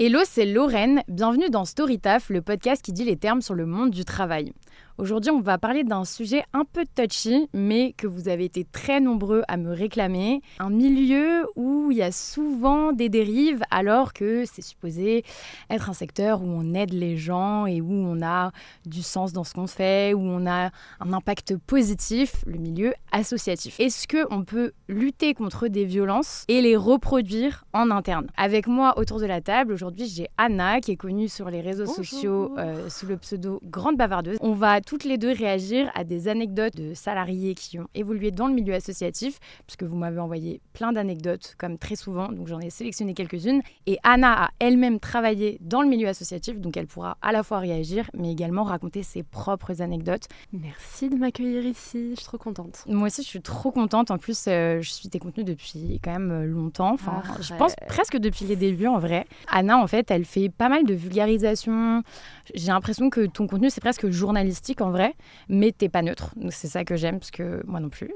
Hello, c'est Lorraine. Bienvenue dans Storytaf, le podcast qui dit les termes sur le monde du travail. Aujourd'hui, on va parler d'un sujet un peu touchy, mais que vous avez été très nombreux à me réclamer. Un milieu où il y a souvent des dérives, alors que c'est supposé être un secteur où on aide les gens et où on a du sens dans ce qu'on fait, où on a un impact positif, le milieu associatif. Est-ce qu'on peut lutter contre des violences et les reproduire en interne ? Avec moi autour de la table, aujourd'hui, j'ai Anna, qui est connue sur les réseaux sociaux sous le pseudo Grande Bavardeuse. On va toutes les deux réagir à des anecdotes de salariés qui ont évolué dans le milieu associatif, puisque vous m'avez envoyé plein d'anecdotes, comme très souvent, donc j'en ai sélectionné quelques-unes. Et Anna a elle-même travaillé dans le milieu associatif, donc elle pourra à la fois réagir, mais également raconter ses propres anecdotes. Merci de m'accueillir ici, je suis trop contente. Moi aussi, je suis trop contente. En plus, je suis tes contenus depuis quand même longtemps. Enfin, je pense presque depuis les débuts, en vrai. Anna, en fait, elle fait pas mal de vulgarisation. J'ai l'impression que ton contenu, c'est presque journalistique, en vrai, mais t'es pas neutre. Donc, c'est ça que j'aime, parce que moi non plus.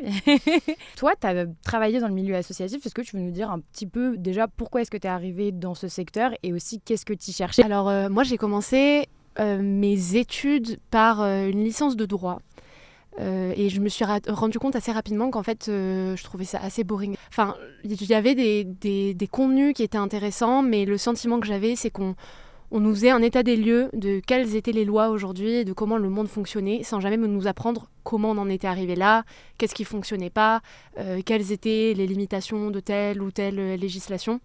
Toi, tu as travaillé dans le milieu associatif. Est-ce que tu veux nous dire un petit peu, déjà, pourquoi est-ce que tu es arrivée dans ce secteur et aussi qu'est-ce que tu cherchais ? Alors, moi, j'ai commencé mes études par une licence de droit. Et je me suis rendu compte assez rapidement qu'en fait, je trouvais ça assez boring. Enfin, il y avait des contenus qui étaient intéressants, mais le sentiment que j'avais, c'est qu'on nous faisait un état des lieux de quelles étaient les lois aujourd'hui et de comment le monde fonctionnait, sans jamais nous apprendre comment on en était arrivé là, qu'est-ce qui fonctionnait pas, quelles étaient les limitations de telle ou telle législation.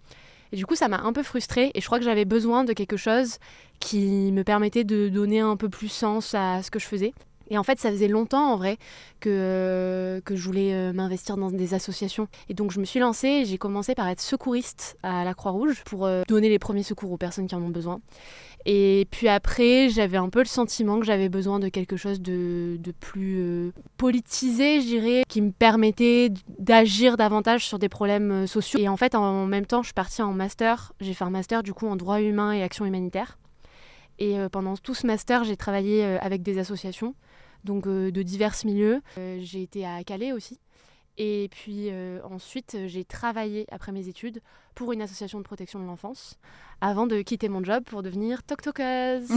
Et du coup, ça m'a un peu frustrée et je crois que j'avais besoin de quelque chose qui me permettait de donner un peu plus sens à ce que je faisais. Et en fait, ça faisait longtemps, en vrai, que je voulais m'investir dans des associations. Et donc, je me suis lancée et j'ai commencé par être secouriste à la Croix-Rouge pour donner les premiers secours aux personnes qui en ont besoin. Et puis après, j'avais un peu le sentiment que j'avais besoin de quelque chose de plus politisé, je dirais, qui me permettait d'agir davantage sur des problèmes sociaux. Et en fait, en même temps, je suis partie en master. J'ai fait un master, du coup, en droit humain et action humanitaire. Et pendant tout ce master, j'ai travaillé avec des associations, donc de divers milieux. J'ai été à Calais aussi. Et puis ensuite, j'ai travaillé après mes études pour une association de protection de l'enfance, avant de quitter mon job pour devenir toktokeuse.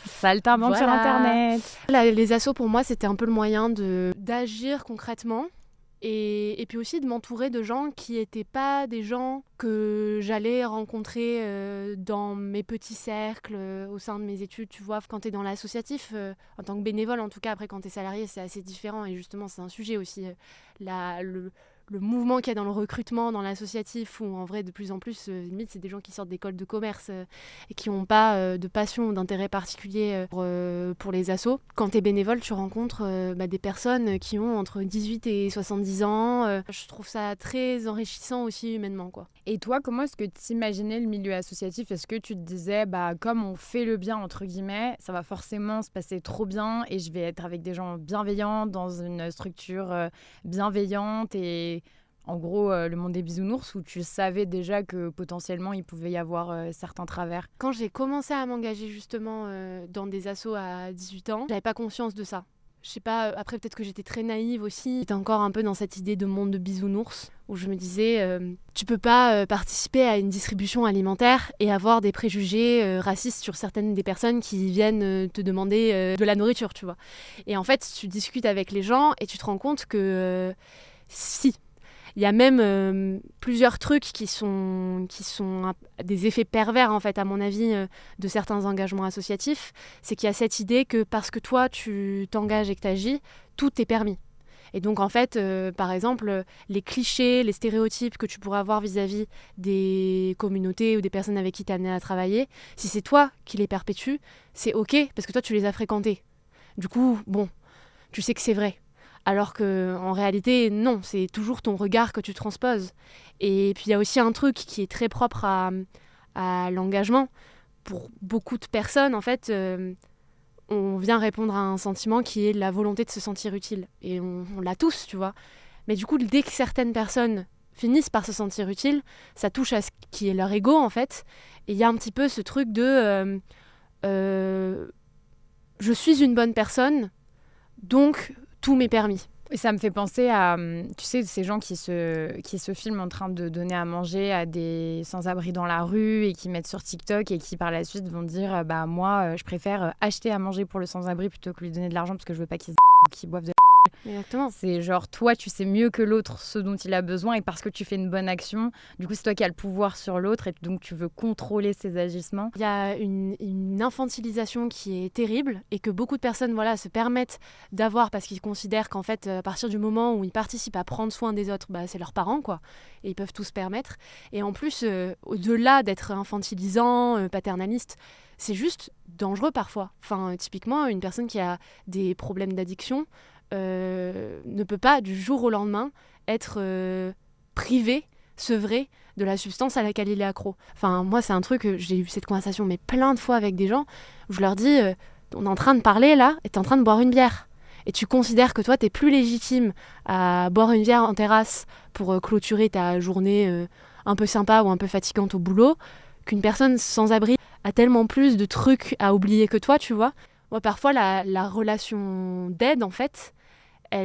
Saltimbanque sur Internet. Les assos, pour moi, c'était un peu le moyen d'agir concrètement. Et puis aussi de m'entourer de gens qui n'étaient pas des gens que j'allais rencontrer dans mes petits cercles au sein de mes études. Tu vois, quand tu es dans l'associatif, en tant que bénévole, en tout cas, après quand tu es salarié, c'est assez différent. Et justement, c'est un sujet aussi, le mouvement qu'il y a dans le recrutement, dans l'associatif, où en vrai, de plus en plus, limite, c'est des gens qui sortent d'écoles de commerce et qui n'ont pas de passion ou d'intérêt particulier pour les assos. Quand tu es bénévole, tu rencontres des personnes qui ont entre 18 et 70 ans. Je trouve ça très enrichissant aussi humainement, quoi. Et toi, comment est-ce que tu imaginais le milieu associatif ? Est-ce que tu te disais, comme on fait le bien, entre guillemets, ça va forcément se passer trop bien et je vais être avec des gens bienveillants dans une structure bienveillante et en gros le monde des bisounours, où tu savais déjà que potentiellement il pouvait y avoir certains travers ? Quand j'ai commencé à m'engager justement dans des assos à 18 ans, j'avais pas conscience de ça. Je sais pas, après peut-être que j'étais très naïve aussi. J'étais encore un peu dans cette idée de monde de bisounours, où je me disais, tu peux pas participer à une distribution alimentaire et avoir des préjugés racistes sur certaines des personnes qui viennent te demander de la nourriture, tu vois. Et en fait, tu discutes avec les gens et tu te rends compte que si. Il y a même plusieurs trucs qui sont des effets pervers, en fait, à mon avis, de certains engagements associatifs. C'est qu'il y a cette idée que parce que toi, tu t'engages et que tu agis, tout est permis. Et donc, en fait, par exemple, les clichés, les stéréotypes que tu pourrais avoir vis-à-vis des communautés ou des personnes avec qui tu es amené à travailler, si c'est toi qui les perpétues, c'est OK, parce que toi, tu les as fréquentés. Du coup, bon, tu sais que c'est vrai. Alors qu'en réalité, non, c'est toujours ton regard que tu transposes. Et puis il y a aussi un truc qui est très propre à l'engagement. Pour beaucoup de personnes, en fait, on vient répondre à un sentiment qui est la volonté de se sentir utile. Et on l'a tous, tu vois. Mais du coup, dès que certaines personnes finissent par se sentir utiles, ça touche à ce qui est leur ego, en fait. Et il y a un petit peu ce truc de je suis une bonne personne, donc tout m'est permis. Et ça me fait penser à, tu sais, ces gens qui se filment en train de donner à manger à des sans-abri dans la rue et qui mettent sur TikTok et qui par la suite vont dire bah moi je préfère acheter à manger pour le sans-abri plutôt que lui donner de l'argent parce que je veux pas qu'il boive de Exactement. c'est genre toi tu sais mieux que l'autre ce dont il a besoin et parce que tu fais une bonne action, du coup c'est toi qui as le pouvoir sur l'autre et donc tu veux contrôler ses agissements. Il y a une infantilisation qui est terrible et que beaucoup de personnes se permettent d'avoir parce qu'ils considèrent qu'en fait, à partir du moment où ils participent à prendre soin des autres, c'est leurs parents, quoi. Et ils peuvent tout se permettre. Et en plus, au-delà d'être infantilisant, paternaliste, c'est juste dangereux parfois. Enfin, typiquement, une personne qui a des problèmes d'addiction ne peut pas, du jour au lendemain, être privée, sevrée de la substance à laquelle il est accro. Enfin, moi, c'est un truc, j'ai eu cette conversation mais plein de fois avec des gens, où je leur dis, on est en train de parler là, et t'es en train de boire une bière. Et tu considères que toi, t'es plus légitime à boire une bière en terrasse pour clôturer ta journée un peu sympa ou un peu fatigante au boulot, qu'une personne sans abri a tellement plus de trucs à oublier que toi, tu vois. Moi, parfois, la relation d'aide, en fait, à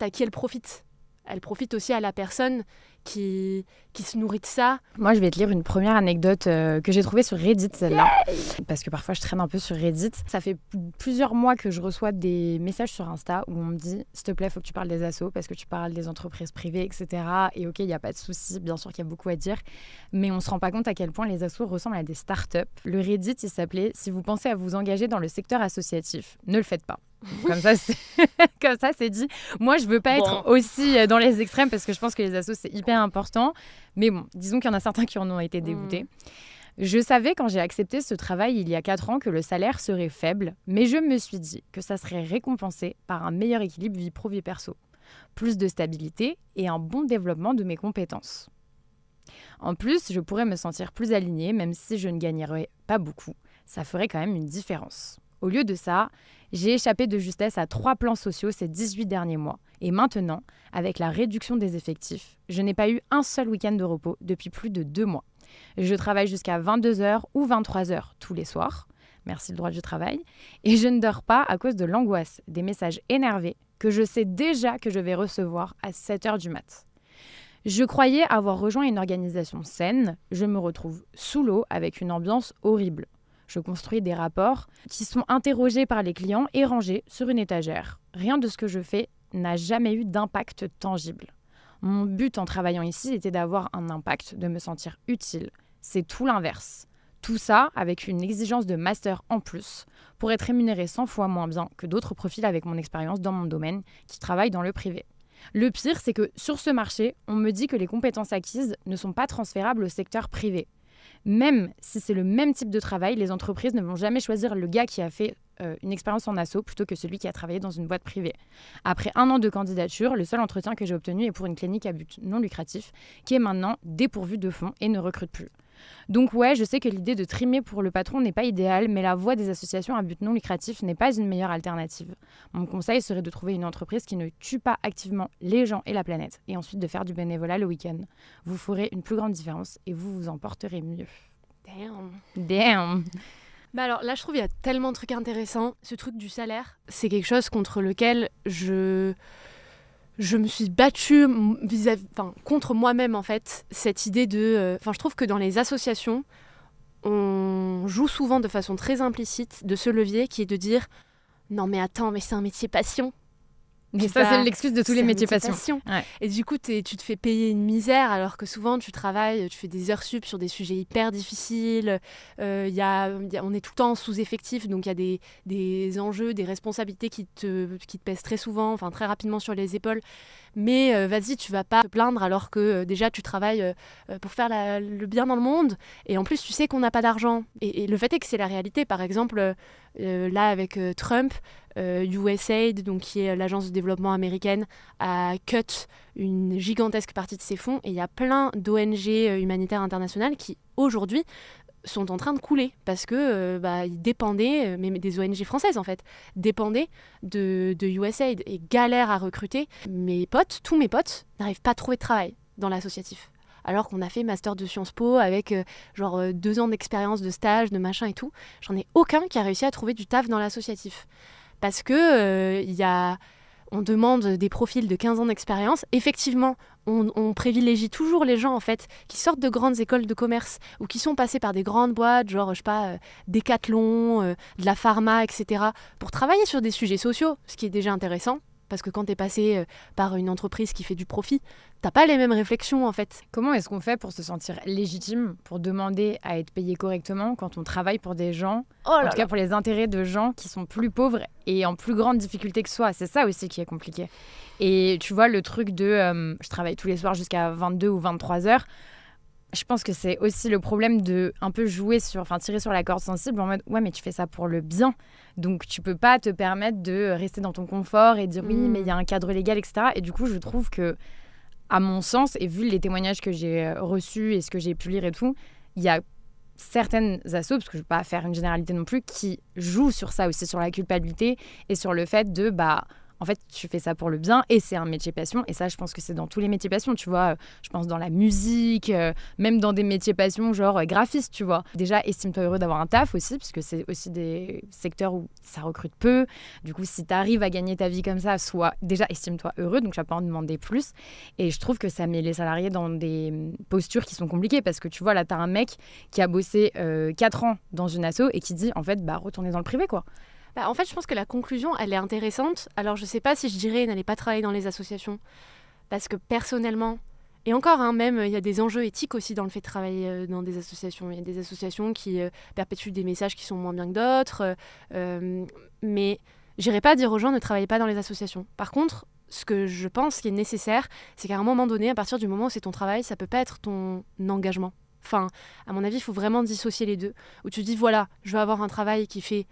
qui elle profite. Elle profite aussi à la personne qui se nourrit de ça. Moi, je vais te lire une première anecdote que j'ai trouvée sur Reddit, celle-là. Parce que parfois, je traîne un peu sur Reddit. Ça fait plusieurs mois que je reçois des messages sur Insta où on me dit « S'il te plaît, il faut que tu parles des assos parce que tu parles des entreprises privées, etc. » Et ok, il n'y a pas de souci, bien sûr qu'il y a beaucoup à dire. Mais on ne se rend pas compte à quel point les assos ressemblent à des startups. Le Reddit, il s'appelait « Si vous pensez à vous engager dans le secteur associatif, ne le faites pas. » Comme ça, c'est dit. Moi, je veux pas être aussi dans les extrêmes parce que je pense que les assos, c'est hyper important. Mais bon, disons qu'il y en a certains qui en ont été dégoûtés. Je savais quand j'ai accepté ce travail il y a 4 ans que le salaire serait faible, mais je me suis dit que ça serait récompensé par un meilleur équilibre vie pro-vie perso, plus de stabilité et un bon développement de mes compétences. En plus, je pourrais me sentir plus alignée, même si je ne gagnerais pas beaucoup. Ça ferait quand même une différence. Au lieu de ça, j'ai échappé de justesse à 3 plans sociaux ces 18 derniers mois. Et maintenant, avec la réduction des effectifs, je n'ai pas eu un seul week-end de repos depuis plus de 2 mois. Je travaille jusqu'à 22h ou 23h tous les soirs. Merci le droit du travail. Et je ne dors pas à cause de l'angoisse, des messages énervés que je sais déjà que je vais recevoir à 7h du mat'. Je croyais avoir rejoint une organisation saine. Je me retrouve sous l'eau avec une ambiance horrible. Je construis des rapports qui sont interrogés par les clients et rangés sur une étagère. Rien de ce que je fais n'a jamais eu d'impact tangible. Mon but en travaillant ici était d'avoir un impact, de me sentir utile. C'est tout l'inverse. Tout ça avec une exigence de master en plus pour être rémunéré 100 fois moins bien que d'autres profils avec mon expérience dans mon domaine qui travaillent dans le privé. Le pire, c'est que sur ce marché, on me dit que les compétences acquises ne sont pas transférables au secteur privé. Même si c'est le même type de travail, les entreprises ne vont jamais choisir le gars qui a fait une expérience en asso plutôt que celui qui a travaillé dans une boîte privée. Après 1 an de candidature, le seul entretien que j'ai obtenu est pour une clinique à but non lucratif qui est maintenant dépourvue de fonds et ne recrute plus. Donc ouais, je sais que l'idée de trimer pour le patron n'est pas idéale, mais la voie des associations à but non lucratif n'est pas une meilleure alternative. Mon conseil serait de trouver une entreprise qui ne tue pas activement les gens et la planète, et ensuite de faire du bénévolat le week-end. Vous ferez une plus grande différence et vous vous en porterez mieux. Damn. Alors là, je trouve qu'il y a tellement de trucs intéressants. Ce truc du salaire, c'est quelque chose contre lequel je me suis battue contre moi-même, en fait. Cette idée de... je trouve que dans les associations, on joue souvent de façon très implicite de ce levier qui est de dire « Non mais attends, mais c'est un métier passion ». Mais ça, c'est l'excuse de tous les métiers passion. Ouais. Et du coup, tu te fais payer une misère alors que souvent, tu travailles, tu fais des heures sup sur des sujets hyper difficiles. On est tout le temps sous-effectif, donc il y a des enjeux, des responsabilités qui te pèsent très souvent, très rapidement sur les épaules. Mais vas-y, tu vas pas te plaindre alors que déjà, tu travailles pour faire le bien dans le monde. Et en plus, tu sais qu'on n'a pas d'argent. Et le fait est que c'est la réalité. Par exemple, là, avec Trump, USAID, donc qui est l'agence de développement américaine, a cut une gigantesque partie de ses fonds et il y a plein d'ONG humanitaires internationales qui aujourd'hui sont en train de couler parce que ils dépendaient, mais des ONG françaises en fait, dépendaient de USAID et galèrent à recruter. Tous mes potes n'arrivent pas à trouver de travail dans l'associatif. Alors qu'on a fait master de Sciences Po avec 2 ans d'expérience de stage, de machin et tout. J'en ai aucun qui a réussi à trouver du taf dans l'associatif. Parce que on demande des profils de 15 ans d'expérience. Effectivement, on privilégie toujours les gens en fait qui sortent de grandes écoles de commerce ou qui sont passés par des grandes boîtes, genre je sais pas, Decathlon, de la pharma, etc. pour travailler sur des sujets sociaux, ce qui est déjà intéressant. Parce que quand tu es passé par une entreprise qui fait du profit, t'as pas les mêmes réflexions en fait. Comment est-ce qu'on fait pour se sentir légitime, pour demander à être payé correctement quand on travaille pour des gens, en tout cas pour les intérêts de gens qui sont plus pauvres et en plus grande difficulté que soi? C'est ça aussi qui est compliqué. Et tu vois, le truc de je travaille tous les soirs jusqu'à 22 ou 23 heures, je pense que c'est aussi le problème de un peu tirer sur la corde sensible en mode ouais mais tu fais ça pour le bien, donc tu peux pas te permettre de rester dans ton confort et dire oui mais il y a un cadre légal, etc. Et du coup je trouve que, à mon sens, et vu les témoignages que j'ai reçus et ce que j'ai pu lire et tout, il y a certaines assos, parce que je ne veux pas faire une généralité non plus, qui jouent sur ça aussi, sur la culpabilité et sur le fait de en fait, tu fais ça pour le bien et c'est un métier passion. Et ça, je pense que c'est dans tous les métiers passion, tu vois. Je pense dans la musique, même dans des métiers passion, genre graphiste, tu vois. Déjà, estime-toi heureux d'avoir un taf aussi, parce que c'est aussi des secteurs où ça recrute peu. Du coup, si tu arrives à gagner ta vie comme ça, déjà, estime-toi heureux, donc tu vas pas en demander plus. Et je trouve que ça met les salariés dans des postures qui sont compliquées, parce que tu vois, là, tu as un mec qui a bossé 4 ans dans une asso et qui dit, en fait, retournez dans le privé, quoi. En fait, je pense que la conclusion, elle est intéressante. Alors, je sais pas si je dirais n'allez pas travailler dans les associations. Parce que personnellement, et encore, même, il y a des enjeux éthiques aussi dans le fait de travailler dans des associations. Il y a des associations qui perpétuent des messages qui sont moins bien que d'autres. Mais j'irai pas dire aux gens ne travaillez pas dans les associations. Par contre, ce que je pense qui est nécessaire, c'est qu'à un moment donné, à partir du moment où c'est ton travail, ça peut pas être ton engagement. Enfin, à mon avis, il faut vraiment dissocier les deux. Où tu te dis, voilà, je veux avoir un travail qui fait...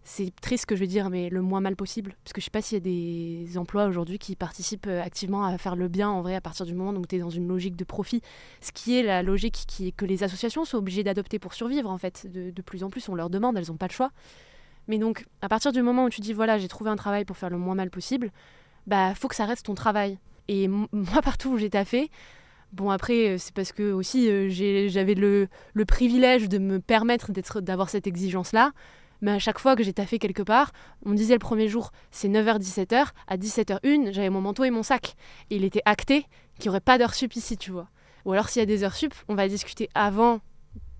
C'est triste ce que je vais dire, mais le moins mal possible. Parce que je sais pas s'il y a des emplois aujourd'hui qui participent activement à faire le bien, en vrai, à partir du moment où tu es dans une logique de profit. Ce qui est la logique que les associations sont obligées d'adopter pour survivre, en fait. De plus en plus, on leur demande, elles n'ont pas le choix. Mais donc, à partir du moment où tu dis, voilà, j'ai trouvé un travail pour faire le moins mal possible, faut que ça reste ton travail. Et moi, partout où j'ai taffé, bon, après, c'est parce que aussi, j'avais le privilège de me permettre d'avoir cette exigence-là. Mais à chaque fois que j'ai taffé quelque part, on me disait le premier jour, c'est 9h-17h. À 17h01, j'avais mon manteau et mon sac. Et il était acté qu'il n'y aurait pas d'heures sup ici, tu vois. Ou alors, s'il y a des heures sup, on va discuter avant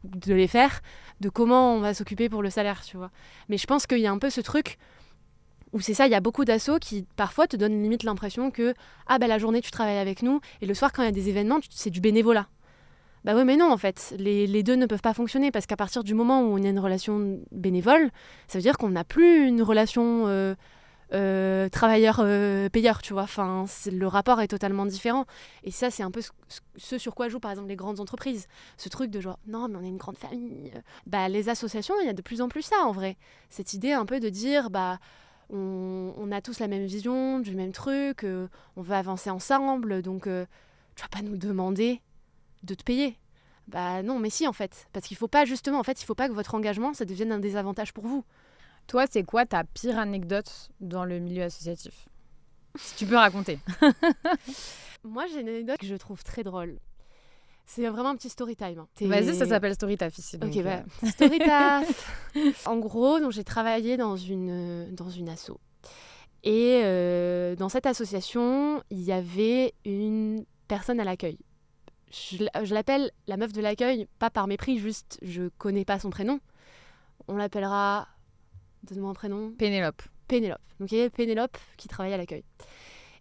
de les faire, de comment on va s'occuper pour le salaire, tu vois. Mais je pense qu'il y a un peu ce truc où c'est ça, il y a beaucoup d'assos qui, parfois, te donnent limite l'impression que la journée, tu travailles avec nous, et le soir, quand il y a des événements, c'est du bénévolat. Bah oui, mais non, en fait, les deux ne peuvent pas fonctionner parce qu'à partir du moment où on a une relation bénévole, ça veut dire qu'on n'a plus une relation travailleur-payeur, tu vois. Enfin, le rapport est totalement différent. Et ça, c'est un peu ce sur quoi jouent, par exemple, les grandes entreprises. Ce truc de genre, non, mais on est une grande famille. Les associations, il y a de plus en plus ça, en vrai. Cette idée un peu de dire, on a tous la même vision, du même truc, on veut avancer ensemble, donc tu vas pas nous demander de te payer. Non, mais si, en fait. Parce qu'il faut pas, justement, il faut pas que votre engagement, ça devienne un désavantage pour vous. Toi, c'est quoi ta pire anecdote dans le milieu associatif? Si tu peux raconter. Moi, j'ai une anecdote que je trouve très drôle. C'est vraiment un petit story time. Vas-y, ça s'appelle Storytaf ici. Ok, Storytaf. En gros, donc, j'ai travaillé dans une asso. Et dans cette association, il y avait une personne à l'accueil. Je l'appelle la meuf de l'accueil, pas par mépris, juste je connais pas son prénom. On l'appellera... Donne-moi un prénom. Pénélope. Donc il y avait Pénélope qui travaillait à l'accueil.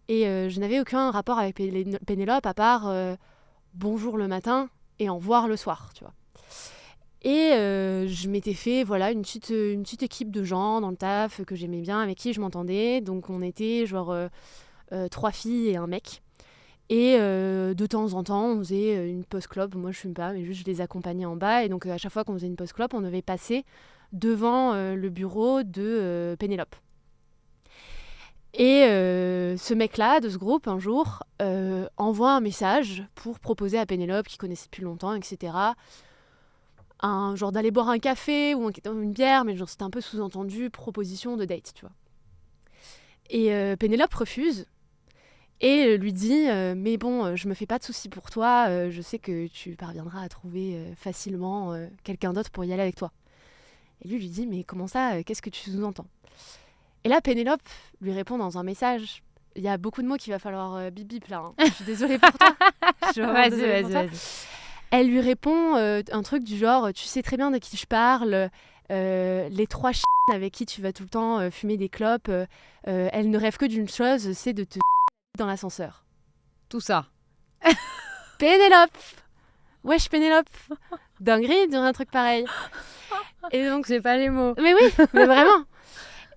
Et je n'avais aucun rapport avec Pénélope à part bonjour le matin et au revoir le soir, tu vois. Et je m'étais fait une petite équipe de gens dans le taf que j'aimais bien, avec qui je m'entendais. Donc on était genre 3 filles et un mec. Et de temps en temps, on faisait une post-clope. Moi, je fume pas, mais juste je les accompagnais en bas. Et donc, à chaque fois qu'on faisait une post-clope, on devait passer devant le bureau de Pénélope. Et ce mec-là, de ce groupe, un jour, envoie un message pour proposer à Pénélope, qui connaissait depuis longtemps, etc., genre d'aller boire un café ou une bière, mais genre c'était un peu sous-entendu, proposition de date, tu vois. Et Pénélope refuse. Et lui dit mais bon, je me fais pas de soucis pour toi, je sais que tu parviendras à trouver facilement quelqu'un d'autre pour y aller avec toi. Et lui dit mais comment ça, qu'est-ce que tu sous-entends? Et là Pénélope lui répond dans un message il y a beaucoup de mots qu'il va falloir bip bip là. Je suis désolée pour toi. Vas-y. Elle lui répond un truc du genre, tu sais très bien de qui je parle, les 3 avec qui tu vas tout le temps fumer des clopes, elle ne rêve que d'une chose, c'est de te dans l'ascenseur. Tout ça. Pénélope. Wesh Pénélope. Dinguerie de dire un truc pareil. Et donc J'ai pas les mots. mais oui, mais vraiment.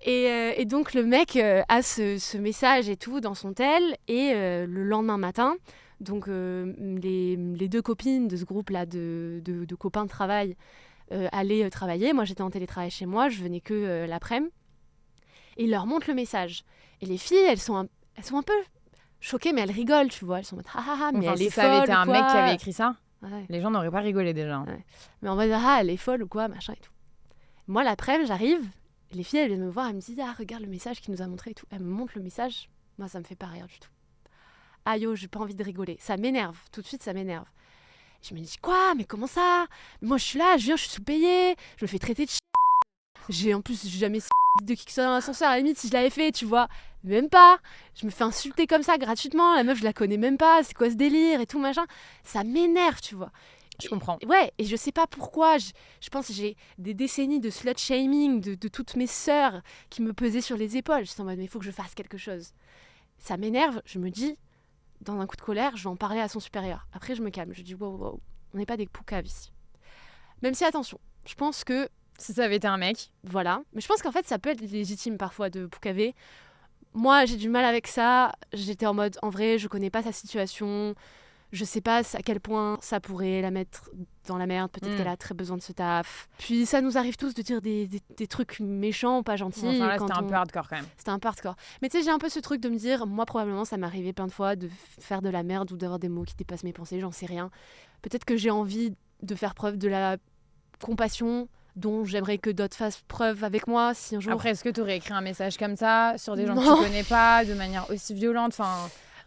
Et donc le mec a ce message et tout dans son tel, et le lendemain matin, donc les 2 copines de ce groupe-là de copains de travail allaient travailler. Moi j'étais en télétravail chez moi, je venais que l'après-midi. Et il leur montre le message. Et les filles, elles sont un peu choquées, mais elles rigolent, tu vois. Elles sont en mode mais elle est si ça avait folle été ou un quoi. mec qui avait écrit ça, Ouais. les gens n'auraient pas rigolé déjà. Ouais. Mais en mode elle est folle ou quoi, machin et tout. Moi l'après-midi, j'arrive, les filles elles viennent me voir, elles me disent regarde le message qu'il nous a montré et tout. Elles me montrent le message, moi ça me fait pas rire du tout. J'ai pas envie de rigoler, ça m'énerve, tout de suite ça m'énerve. Je me dis quoi, mais comment ça? Moi je suis là, je suis sous-payée, je me fais traiter de j'ai jamais de qui que ce soit dans l'ascenseur, à la limite si je l'avais fait, tu vois, même pas. Je me fais insulter comme ça gratuitement, la meuf je la connais même pas, c'est quoi ce délire et tout machin. Ça m'énerve, tu vois. Je comprends. Ouais, et je sais pas pourquoi, je pense que j'ai des décennies de slut shaming de toutes mes sœurs qui me pesaient sur les épaules. J'étais en mode mais il faut que je fasse quelque chose. Ça m'énerve, je me dis dans un coup de colère, je vais en parler à son supérieur. Après je me calme, je dis wow, on n'est pas des poucaves ici. Même si attention, je pense que Si ça avait été un mec. voilà. Mais je pense qu'en fait, ça peut être légitime parfois de poucaver. Moi, j'ai du mal avec ça. J'étais en mode, en vrai, je connais pas sa situation. Je sais pas à quel point ça pourrait la mettre dans la merde. Peut-être qu'elle a très besoin de ce taf. Puis ça nous arrive tous de dire des trucs méchants, pas gentils. Enfin là, c'était un peu hardcore quand même. C'était un peu hardcore. Mais tu sais, j'ai un peu ce truc de me dire, moi, probablement, ça m'est arrivé plein de fois de faire de la merde ou d'avoir des mots qui dépassent mes pensées. J'en sais rien. Peut-être que j'ai envie de faire preuve de la compassion dont j'aimerais que d'autres fassent preuve avec moi si un jour... Après, est-ce que tu aurais écrit un message comme ça sur des gens Non. que tu connais pas, de manière aussi violente?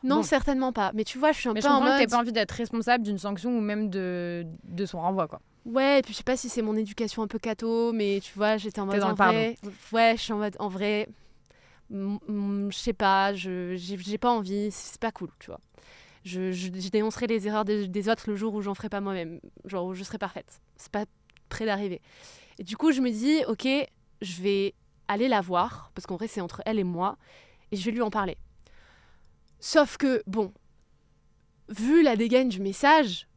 Non, bon. certainement pas. Mais tu vois, je suis un Mais peu je en comprends que mode... t'aies pas envie d'être responsable d'une sanction ou même de son renvoi, quoi. Ouais, et puis je sais pas si c'est mon éducation un peu catho, mais tu vois, j'étais en mode... T'es dans en le pardon. vrai... Ouais, je suis en mode, en vrai... je sais pas, j'ai pas envie, c'est pas cool, tu vois. Je dénoncerai les erreurs des autres le jour où j'en ferai pas moi-même, genre où je serai parfaite. C'est pas près d'arriver. Et du coup, je me dis, ok, je vais aller la voir, parce qu'en vrai, c'est entre elle et moi, et je vais lui en parler. Sauf que, bon, vu la dégaine du message,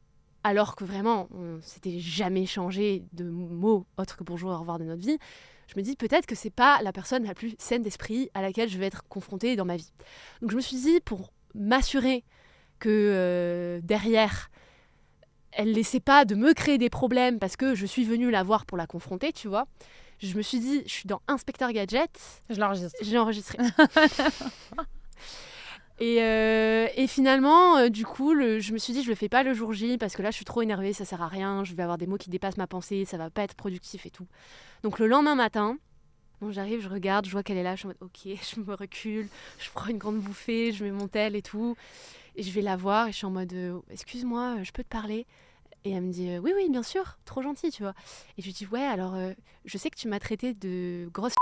alors que vraiment, on s'était jamais changé de mots autres que bonjour, au revoir de notre vie, je me dis peut-être que c'est pas la personne la plus saine d'esprit à laquelle je vais être confrontée dans ma vie. Donc je me suis dit, pour m'assurer que derrière, elle laissait pas de me créer des problèmes parce que je suis venue la voir pour la confronter, tu vois. Je me suis dit, je suis dans Inspecteur Gadget. Je l'enregistre. J'ai enregistré. Et finalement, du coup, je me suis dit, je le fais pas le jour J parce que là, je suis trop énervée, ça sert à rien. Je vais avoir des mots qui dépassent ma pensée, ça va pas être productif et tout. Donc le lendemain matin, bon, j'arrive, je regarde, je vois qu'elle est là, je suis en mode, ok, je me recule, je prends une grande bouffée, je mets mon tel et tout. Et je vais la voir et je suis en mode, excuse-moi, je peux te parler? Et elle me dit, oui, bien sûr, trop gentil, tu vois. Et je lui dis, ouais, alors, je sais que tu m'as traité de grosse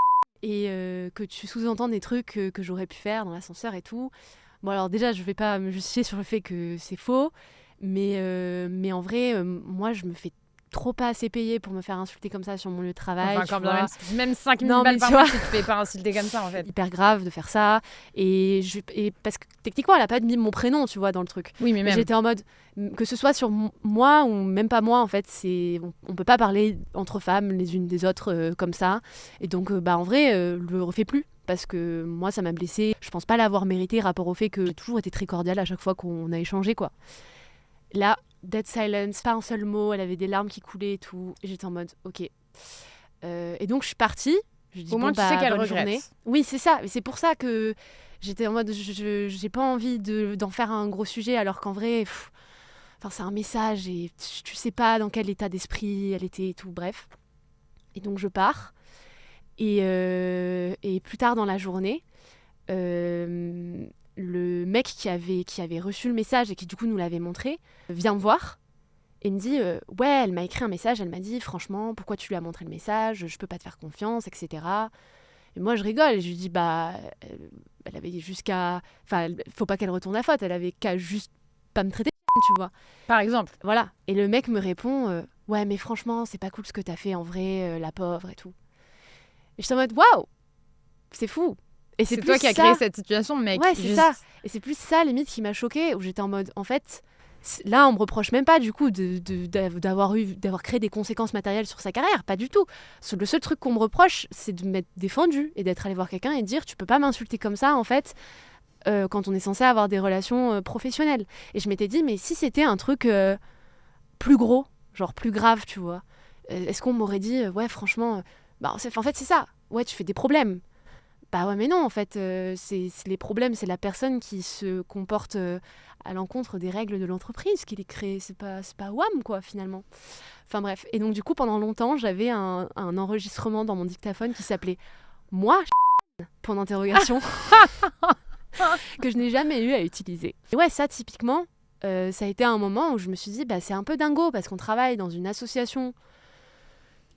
et que tu sous-entends des trucs que j'aurais pu faire dans l'ascenseur et tout. Bon, alors déjà, je vais pas me justifier sur le fait que c'est faux, mais en vrai, moi, je me fais trop pas assez payer pour me faire insulter comme ça sur mon lieu de travail. Enfin, quand bien même 5 000 Non, balles mais par tu mois, vois. tu te fais pas insulter comme ça, en fait. Hyper grave de faire ça. Et parce que techniquement, elle a pas mis mon prénom, tu vois, dans le truc. Oui, mais même. J'étais en mode, que ce soit sur moi ou même pas moi, en fait, on peut pas parler entre femmes les unes des autres comme ça. Et donc, en vrai, le refais plus. Parce que moi, ça m'a blessée. Je pense pas l'avoir mérité rapport au fait que j'ai toujours été très cordiale à chaque fois qu'on a échangé, quoi. Là, dead silence, pas un seul mot, elle avait des larmes qui coulaient et tout. Et j'étais en mode, ok. Et donc, je suis partie. Je dis, Au moins, tu sais qu'elle bonne regrette. journée. Oui, c'est ça. Et c'est pour ça que j'étais en mode, j'ai pas envie d'en faire un gros sujet, alors qu'en vrai, c'est un message et tu sais pas dans quel état d'esprit elle était et tout. Bref. Et donc, je pars. Et plus tard dans la journée, le mec qui avait reçu le message et qui du coup nous l'avait montré vient me voir et me dit ouais, elle m'a écrit un message, elle m'a dit franchement pourquoi tu lui as montré le message, je peux pas te faire confiance, etc. Et moi, je rigole et je lui dis, elle avait jusqu'à... Enfin, faut pas qu'elle retourne la faute, elle avait qu'à juste pas me traiter de tu vois. Par exemple. Voilà. Et le mec me répond, ouais, mais franchement, c'est pas cool ce que t'as fait en vrai, la pauvre et tout. Et je suis en mode, waouh, c'est fou. Et c'est toi qui as créé cette situation, mec. Ouais, c'est ça. Et c'est plus ça, limite, qui m'a choquée, où j'étais en mode, en fait, là, on me reproche même pas, du coup, d'avoir créé des conséquences matérielles sur sa carrière. Pas du tout. Le seul truc qu'on me reproche, c'est de m'être défendue et d'être allée voir quelqu'un et de dire, tu peux pas m'insulter comme ça, en fait, quand on est censé avoir des relations professionnelles. Et je m'étais dit, mais si c'était un truc plus gros, genre plus grave, tu vois, est-ce qu'on m'aurait dit, ouais, franchement, en fait, c'est ça. Ouais, tu fais des problèmes. Bah ouais, mais non, en fait, c'est les problèmes, c'est la personne qui se comporte à l'encontre des règles de l'entreprise qui les crée. C'est pas WAM, quoi, finalement. Enfin bref. Et donc, du coup, pendant longtemps, j'avais un enregistrement dans mon dictaphone qui s'appelait « Moi, point d'interrogation » que je n'ai jamais eu à utiliser. Et ouais, ça, typiquement, ça a été un moment où je me suis dit, c'est un peu dingo, parce qu'on travaille dans une association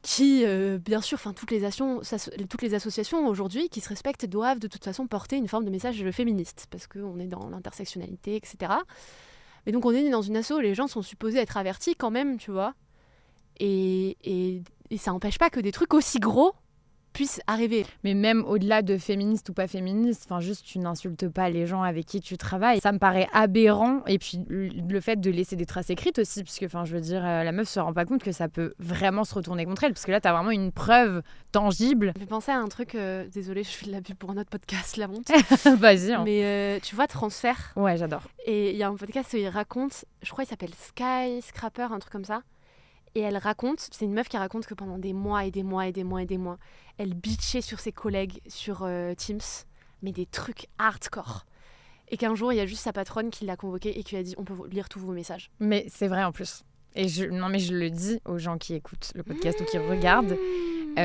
qui, bien sûr, toutes les associations aujourd'hui qui se respectent doivent de toute façon porter une forme de message féministe, parce qu'on est dans l'intersectionnalité, etc. Mais donc on est dans une asso où les gens sont supposés être avertis quand même, tu vois. Et ça n'empêche pas que des trucs aussi gros puissent arriver. Mais même au-delà de féministe ou pas féministe, juste tu n'insultes pas les gens avec qui tu travailles. Ça me paraît aberrant. Et puis le fait de laisser des traces écrites aussi, parce que je veux dire, la meuf se rend pas compte que ça peut vraiment se retourner contre elle, parce que là t'as vraiment une preuve tangible. Je vais penser à un truc, désolée, je fais de la pub pour un autre podcast, la honte. Vas-y. Hein. Mais tu vois, Transfert. Ouais, j'adore. Et il y a un podcast où il raconte, je crois qu'il s'appelle Sky Scrapper, un truc comme ça. Et elle raconte, c'est une meuf qui raconte que pendant des mois et des mois et des mois et des mois, elle bitchait sur ses collègues sur Teams, mais des trucs hardcore. Et qu'un jour, il y a juste sa patronne qui l'a convoquée et qui lui a dit « On peut lire tous vos messages ». Mais c'est vrai en plus. Et je le dis aux gens qui écoutent le podcast ou qui regardent,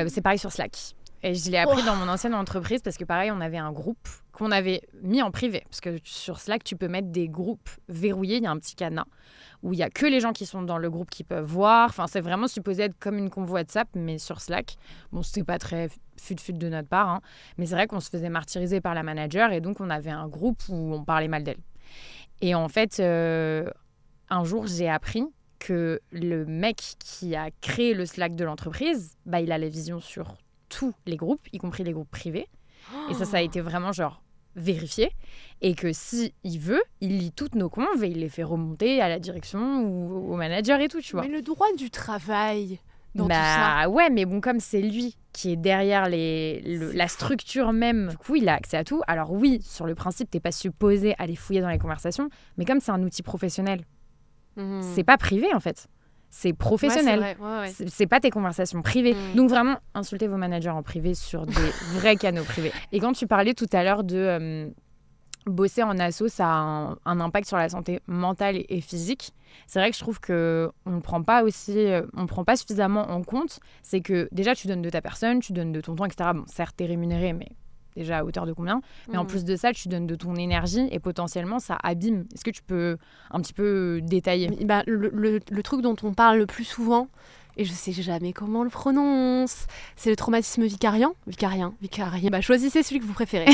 c'est pareil sur Slack. Et je l'ai appris dans mon ancienne entreprise parce que pareil, on avait un groupe qu'on avait mis en privé. Parce que sur Slack, tu peux mettre des groupes verrouillés, il y a un petit cadenas où il n'y a que les gens qui sont dans le groupe qui peuvent voir. C'est vraiment supposé être comme une convo WhatsApp, mais sur Slack. Bon, c'était pas très fut de notre part, hein, mais c'est vrai qu'on se faisait martyriser par la manager et donc on avait un groupe où on parlait mal d'elle. Et en fait, un jour, j'ai appris que le mec qui a créé le Slack de l'entreprise, il a la vision sur tous les groupes, y compris les groupes privés. Et ça a été vraiment vérifié. Et que si il veut, il lit toutes nos conves et il les fait remonter à la direction ou au manager et tout, tu vois. Mais le droit du travail dans tout ça. Ouais, mais bon, comme c'est lui qui est derrière la structure même, du coup, il a accès à tout. Alors oui, sur le principe, t'es pas supposé aller fouiller dans les conversations, mais comme c'est un outil professionnel, c'est pas privé en fait. C'est professionnel. Ouais, c'est vrai. Ouais. C'est pas tes conversations privées. Donc vraiment, insultez vos managers en privé sur des vrais canaux privés. Et quand tu parlais tout à l'heure de bosser en asso, ça a un impact sur la santé mentale et physique. C'est vrai que je trouve qu'on ne prend pas suffisamment en compte. C'est que déjà, tu donnes de ta personne, tu donnes de ton temps, etc. Bon, certes, t'es rémunéré, mais déjà à hauteur de combien ? Mais en plus de ça, tu donnes de ton énergie et potentiellement, ça abîme. Est-ce que tu peux un petit peu détailler ? Le truc dont on parle le plus souvent, et je sais jamais comment on le prononce, c'est le traumatisme vicarien. Choisissez celui que vous préférez.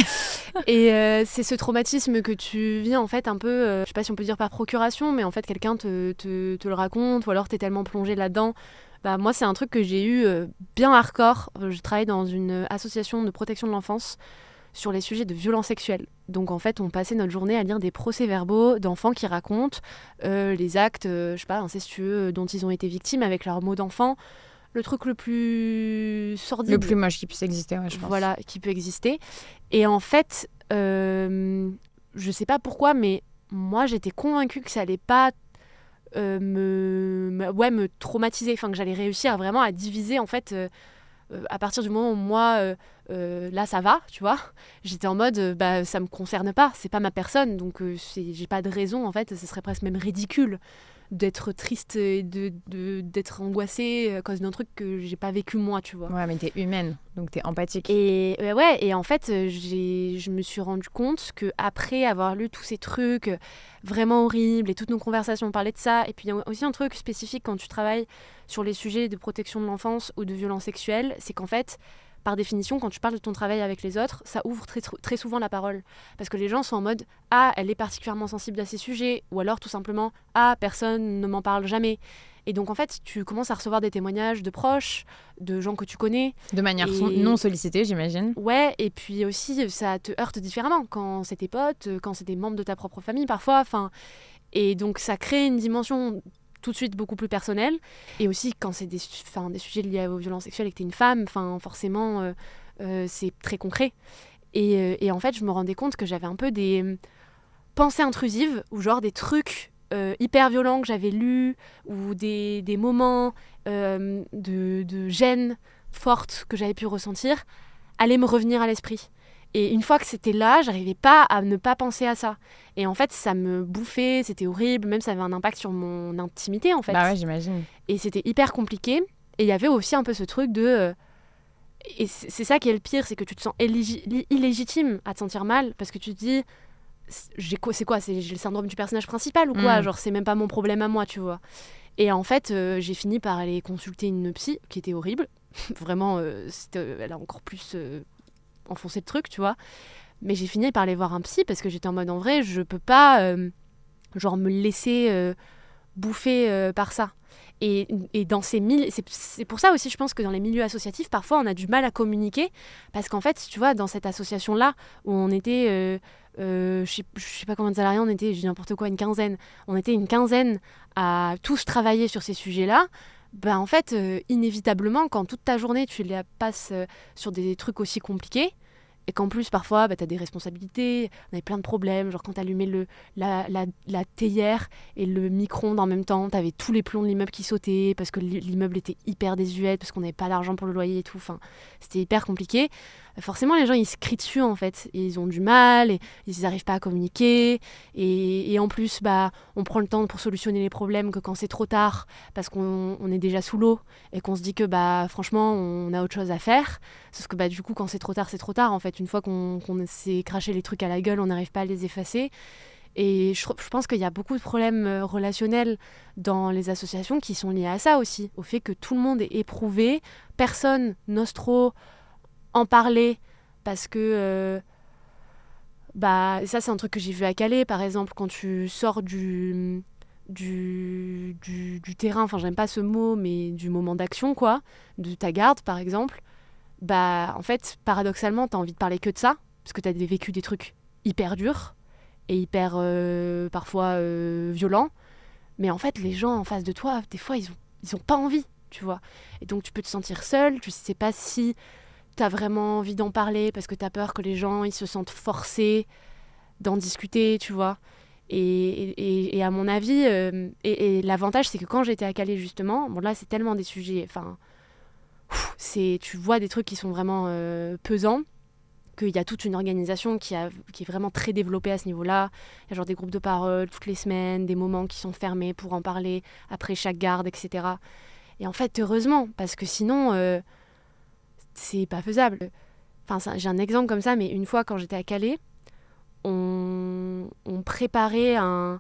Et c'est ce traumatisme que tu vis en fait un peu, je sais pas si on peut dire par procuration, mais en fait quelqu'un te le raconte, ou alors t'es tellement plongé là-dedans. Moi, c'est un truc que j'ai eu bien hardcore. Je travaille dans une association de protection de l'enfance sur les sujets de violences sexuelles. Donc, en fait, on passait notre journée à lire des procès-verbaux d'enfants qui racontent les actes, incestueux dont ils ont été victimes avec leurs mots d'enfant. Le truc le plus sordide. Le plus moche qui puisse exister, ouais, je pense. Voilà, qui peut exister. Et en fait, je sais pas pourquoi, mais moi, j'étais convaincue que ça allait pas me traumatiser, que j'allais réussir vraiment à diviser en fait à partir du moment où moi là ça va, tu vois, j'étais en mode ça me concerne pas, c'est pas ma personne, donc j'ai pas de raison en fait, ce serait presque même ridicule d'être triste et d'être angoissée à cause d'un truc que j'ai pas vécu moi, tu vois. Ouais, mais t'es humaine, donc t'es empathique. Et en fait, je me suis rendu compte qu'après avoir lu tous ces trucs vraiment horribles et toutes nos conversations parlaient de ça, et puis il y a aussi un truc spécifique quand tu travailles sur les sujets de protection de l'enfance ou de violences sexuelles, c'est qu'en fait, par définition, quand tu parles de ton travail avec les autres, ça ouvre très, très souvent la parole. Parce que les gens sont en mode « Ah, elle est particulièrement sensible à ces sujets » ou alors tout simplement « Ah, personne ne m'en parle jamais ». Et donc en fait, tu commences à recevoir des témoignages de proches, de gens que tu connais. De manière non sollicitée, j'imagine. Ouais, et puis aussi, ça te heurte différemment quand c'est tes potes, quand c'est des membres de ta propre famille parfois. Et donc ça crée une dimension tout de suite beaucoup plus personnelle. Et aussi quand c'est des sujets liés aux violences sexuelles et que t'es une femme, forcément, c'est très concret. Et en fait, je me rendais compte que j'avais un peu des pensées intrusives, ou genre des trucs hyper violents que j'avais lus, ou des moments de gêne forte que j'avais pu ressentir, allaient me revenir à l'esprit. Et une fois que c'était là, j'arrivais pas à ne pas penser à ça. Et en fait, ça me bouffait, c'était horrible, même ça avait un impact sur mon intimité, en fait. Bah ouais, j'imagine. Et c'était hyper compliqué. Et il y avait aussi un peu ce truc de... et c'est ça qui est le pire, c'est que tu te sens illégitime à te sentir mal, parce que tu te dis... J'ai le syndrome du personnage principal ou quoi? Genre, c'est même pas mon problème à moi, tu vois. Et en fait, j'ai fini par aller consulter une psy, qui était horrible. Vraiment, elle a encore plus... enfoncer le truc, tu vois. Mais j'ai fini par aller voir un psy parce que j'étais en mode, en vrai, je peux pas me laisser bouffer par ça. Et dans ces c'est pour ça aussi, je pense que dans les milieux associatifs, parfois, on a du mal à communiquer parce qu'en fait, tu vois, dans cette association-là, où on était, je sais pas combien de salariés on était, je dis n'importe quoi, une quinzaine. On était une quinzaine à tous travailler sur ces sujets-là. En fait, inévitablement, quand toute ta journée, tu la passes sur des trucs aussi compliqués, et qu'en plus, parfois, tu as des responsabilités, on avait plein de problèmes, genre quand tu allumais la théière et le micro-ondes en même temps, tu avais tous les plombs de l'immeuble qui sautaient, parce que l'immeuble était hyper désuet, parce qu'on n'avait pas d'argent pour le loyer et tout, c'était hyper compliqué. Forcément, les gens, ils se crient dessus, en fait, et ils ont du mal, et ils n'arrivent pas à communiquer, et en plus, on prend le temps pour solutionner les problèmes que quand c'est trop tard, parce qu'on est déjà sous l'eau, et qu'on se dit que, franchement, on a autre chose à faire, sauf que, du coup, quand c'est trop tard, en fait, une fois qu'on s'est craché les trucs à la gueule, on n'arrive pas à les effacer. Et je pense qu'il y a beaucoup de problèmes relationnels dans les associations qui sont liés à ça aussi, au fait que tout le monde est éprouvé, personne n'ose trop en parler parce que ça c'est un truc que j'ai vu à Calais par exemple, quand tu sors du terrain, j'aime pas ce mot, mais du moment d'action quoi, de ta garde par exemple, en fait paradoxalement t'as envie de parler que de ça parce que t'as vécu des trucs hyper durs et hyper parfois violents, mais en fait les gens en face de toi des fois ils ont pas envie, tu vois, et donc tu peux te sentir seul, tu sais pas si t'as vraiment envie d'en parler parce que t'as peur que les gens ils se sentent forcés d'en discuter, tu vois. Et à mon avis, et l'avantage c'est que quand j'étais à Calais justement, là c'est tellement des sujets, tu vois des trucs qui sont vraiment pesants, qu'il y a toute une organisation qui est vraiment très développée à ce niveau-là. Il y a genre des groupes de parole toutes les semaines, des moments qui sont fermés pour en parler après chaque garde, etc. Et en fait, heureusement, parce que sinon... c'est pas faisable. J'ai un exemple comme ça, mais une fois quand j'étais à Calais, on préparait un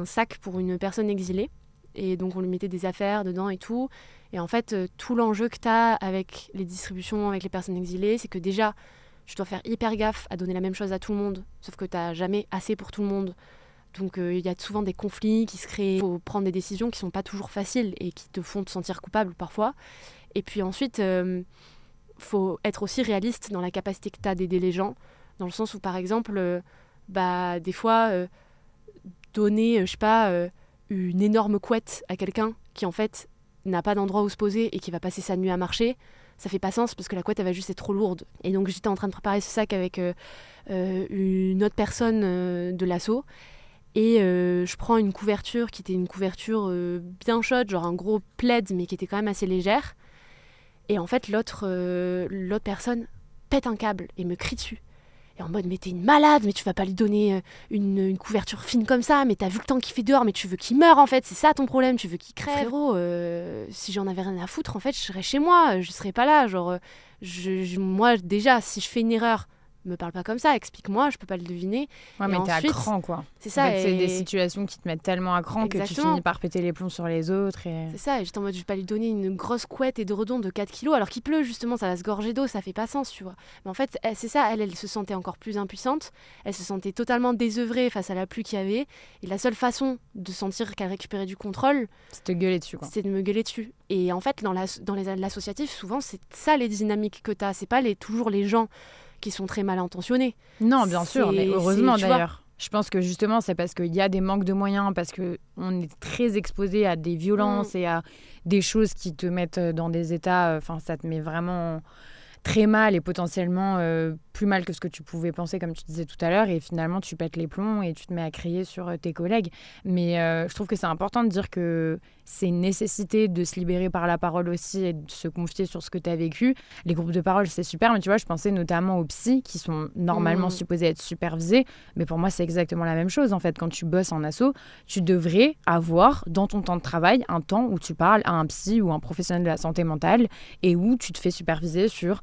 sac pour une personne exilée. Et donc on lui mettait des affaires dedans et tout. Et en fait, tout l'enjeu que t'as avec les distributions, avec les personnes exilées, c'est que déjà, tu dois faire hyper gaffe à donner la même chose à tout le monde. Sauf que t'as jamais assez pour tout le monde. Donc il y a souvent des conflits qui se créent. Il faut prendre des décisions qui sont pas toujours faciles et qui te font te sentir coupable parfois. Et puis ensuite... faut être aussi réaliste dans la capacité que tu as d'aider les gens, dans le sens où, par exemple, des fois, donner, une énorme couette à quelqu'un qui, en fait, n'a pas d'endroit où se poser et qui va passer sa nuit à marcher, ça fait pas sens parce que la couette, elle va juste être trop lourde. Et donc, j'étais en train de préparer ce sac avec une autre personne de l'asso, et je prends une couverture qui était une couverture bien chaude, genre un gros plaid, mais qui était quand même assez légère. Et en fait, l'autre personne pète un câble et me crie dessus. Et en mode, mais t'es une malade, mais tu vas pas lui donner une couverture fine comme ça, mais t'as vu le temps qu'il fait dehors, mais tu veux qu'il meure en fait, c'est ça ton problème, tu veux qu'il crève. Frérot, si j'en avais rien à foutre, en fait, je serais chez moi, je serais pas là. Moi, déjà, si je fais une erreur, me parle pas comme ça, explique-moi, je peux pas le deviner. Ouais, Et mais t'es à ensuite, cran, quoi. c'est En ça. fait, c'est des Et situations qui te mettent tellement à cran que tu exactement. finis par péter les plombs sur les autres. Et... C'est ça, et j'étais en mode, je vais pas lui donner une grosse couette et de redon de 4 kilos alors qu'il pleut, justement, ça va se gorger d'eau, ça fait pas sens, tu vois. Mais en fait, c'est ça, elle se sentait encore plus impuissante, elle se sentait totalement désœuvrée face à la pluie qu'il y avait, et la seule façon de sentir qu'elle récupérait du contrôle, c'est te gueuler dessus, quoi. c'était de me gueuler dessus. Et en fait, dans l'associatif, souvent, c'est ça les dynamiques que t'as, c'est pas toujours les gens qui sont très mal intentionnés. Non, bien sûr, mais heureusement tu vois. d'ailleurs. Je pense que justement, c'est parce qu'il y a des manques de moyens, parce qu'on est très exposé à des violences et à des choses qui te mettent dans des états... Enfin, ça te met vraiment très mal et potentiellement plus mal que ce que tu pouvais penser, comme tu disais tout à l'heure. Et finalement, tu pètes les plombs et tu te mets à crier sur tes collègues. Mais je trouve que c'est important de dire que c'est une nécessité de se libérer par la parole aussi et de se confier sur ce que tu as vécu. Les groupes de parole, c'est super, mais tu vois, je pensais notamment aux psys qui sont normalement supposés être supervisés. Mais pour moi, c'est exactement la même chose. En fait, quand tu bosses en asso, tu devrais avoir dans ton temps de travail un temps où tu parles à un psy ou un professionnel de la santé mentale et où tu te fais superviser sur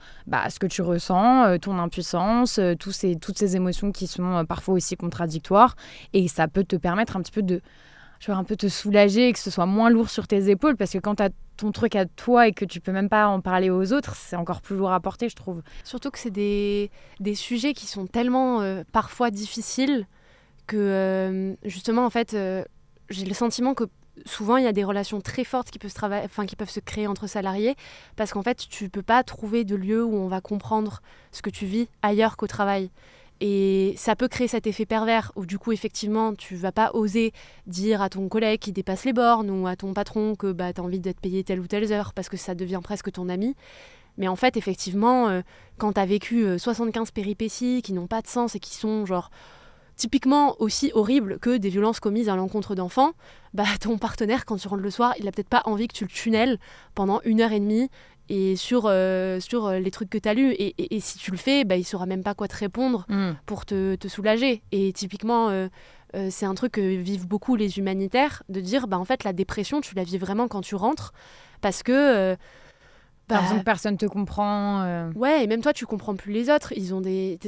ce que tu ressens, ton impuissance, toutes ces émotions qui sont parfois aussi contradictoires. Et ça peut te permettre un petit peu de un peu te soulager et que ce soit moins lourd sur tes épaules, parce que quand tu as ton truc à toi et que tu peux même pas en parler aux autres, c'est encore plus lourd à porter, je trouve. Surtout que c'est des sujets qui sont tellement parfois difficiles que justement, en fait, j'ai le sentiment que souvent il y a des relations très fortes qui peuvent se créer entre salariés, parce qu'en fait tu peux pas trouver de lieu où on va comprendre ce que tu vis ailleurs qu'au travail. Et ça peut créer cet effet pervers où du coup effectivement tu vas pas oser dire à ton collègue qui dépasse les bornes ou à ton patron que tu as envie d'être payé telle ou telle heure parce que ça devient presque ton ami. Mais en fait effectivement quand tu as vécu 75 péripéties qui n'ont pas de sens et qui sont genre typiquement aussi horribles que des violences commises à l'encontre d'enfants, ton partenaire quand tu rentres le soir il a peut-être pas envie que tu le tunnelles pendant 1h30 et sur les trucs que tu as lus. Et si tu le fais, il saura même pas quoi te répondre pour te soulager. Et typiquement, c'est un truc que vivent beaucoup les humanitaires, de dire, en fait, la dépression, tu la vis vraiment quand tu rentres, parce que... T'as l'impression que personne te comprend. Ouais, et même toi, tu comprends plus les autres.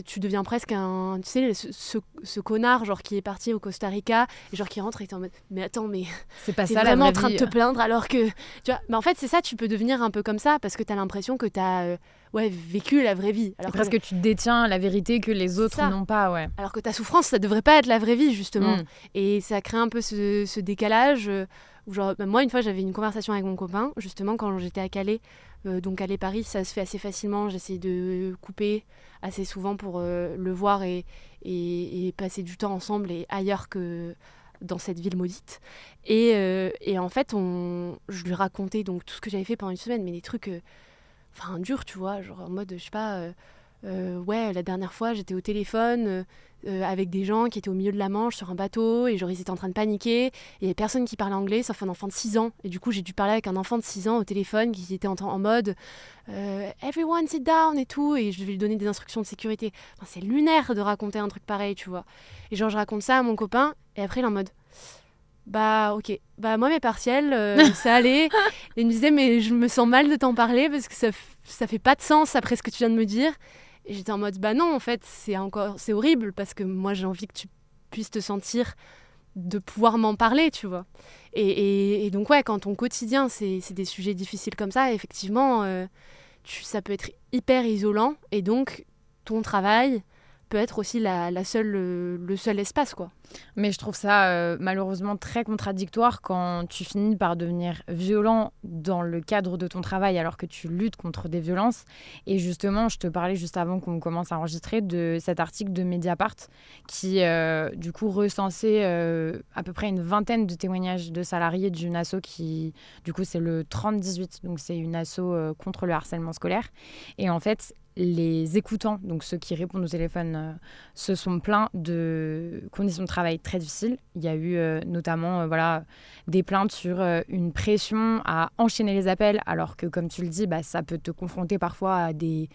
Tu deviens presque un... Tu sais, ce connard genre qui est parti au Costa Rica et genre qui rentre et t'es en mode... Mais attends, mais... C'est pas t'es ça, vraiment la en vraie train vie. de te plaindre alors que... Tu vois, mais en fait, c'est ça, tu peux devenir un peu comme ça parce que t'as l'impression que t'as vécu la vraie vie. Alors presque tu détiens la vérité que les autres n'ont pas, ouais. Alors que ta souffrance, ça devrait pas être la vraie vie, justement. Et ça crée un peu ce décalage... où genre, moi, une fois, j'avais une conversation avec mon copain, justement, quand j'étais à Calais. Donc Calais-Paris, ça se fait assez facilement. J'essaie de couper assez souvent pour le voir et passer du temps ensemble et ailleurs que dans cette ville maudite. Et en fait, je lui racontais donc tout ce que j'avais fait pendant une semaine, mais des trucs durs, tu vois, genre en mode, je sais pas... la dernière fois, j'étais au téléphone avec des gens qui étaient au milieu de la Manche sur un bateau et genre ils étaient en train de paniquer. Il y avait personne qui parlait anglais sauf un enfant de 6 ans. Et du coup, j'ai dû parler avec un enfant de 6 ans au téléphone qui était en mode everyone sit down et tout. Et je devais lui donner des instructions de sécurité. Enfin, c'est lunaire de raconter un truc pareil, tu vois. Et genre, je raconte ça à mon copain et après, il est en mode ok, moi mes partiels, ça allait. Et il me disait, mais je me sens mal de t'en parler parce que ça fait pas de sens après ce que tu viens de me dire. Et j'étais en mode, non, en fait, c'est horrible parce que moi, j'ai envie que tu puisses te sentir de pouvoir m'en parler, tu vois. Et donc, ouais, quand ton quotidien, c'est des sujets difficiles comme ça, effectivement, ça peut être hyper isolant. Et donc, ton travail peut être aussi le seul espace, quoi. Mais je trouve ça malheureusement très contradictoire quand tu finis par devenir violent dans le cadre de ton travail alors que tu luttes contre des violences. Et justement, je te parlais juste avant qu'on commence à enregistrer de cet article de Mediapart qui du coup recensait à peu près une vingtaine de témoignages de salariés d'une asso qui, du coup, c'est le 30-18, donc c'est une asso contre le harcèlement scolaire. Et en fait, les écoutants, donc ceux qui répondent au téléphone, se sont plaints de conditions de travail très difficiles. Il y a eu notamment des plaintes sur une pression à enchaîner les appels, alors que, comme tu le dis, ça peut te confronter parfois à des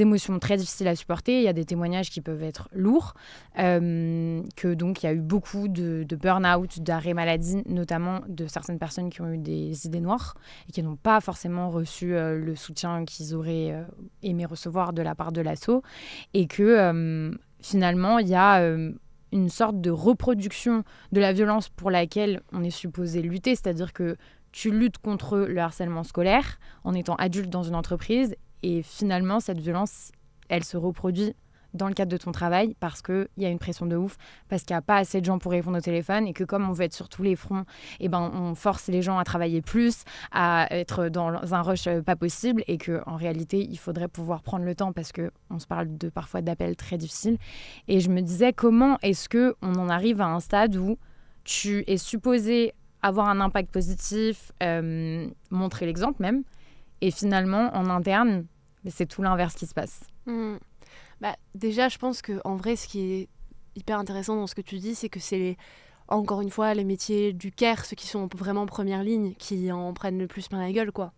émotions très difficiles à supporter. Il y a des témoignages qui peuvent être lourds, que donc il y a eu beaucoup de burn-out, d'arrêt maladie, notamment de certaines personnes qui ont eu des idées noires et qui n'ont pas forcément reçu le soutien qu'ils auraient aimé recevoir de la part de l'asso, et que finalement il y a une sorte de reproduction de la violence pour laquelle on est supposé lutter, c'est-à-dire que tu luttes contre le harcèlement scolaire en étant adulte dans une entreprise, et finalement cette violence, elle se reproduit dans le cadre de ton travail parce qu'il y a une pression de ouf, parce qu'il n'y a pas assez de gens pour répondre au téléphone, et que comme on veut être sur tous les fronts, on force les gens à travailler plus, à être dans un rush pas possible, et qu'en réalité, il faudrait pouvoir prendre le temps parce qu'on se parle parfois d'appels très difficiles. Et je me disais, comment est-ce qu'on en arrive à un stade où tu es supposé avoir un impact positif, montrer l'exemple même, et finalement, en interne, c'est tout l'inverse qui se passe. Déjà, je pense qu'en vrai, ce qui est hyper intéressant dans ce que tu dis, c'est que c'est, encore une fois, les métiers du care, ceux qui sont vraiment en première ligne, qui en prennent le plus plein la gueule, quoi.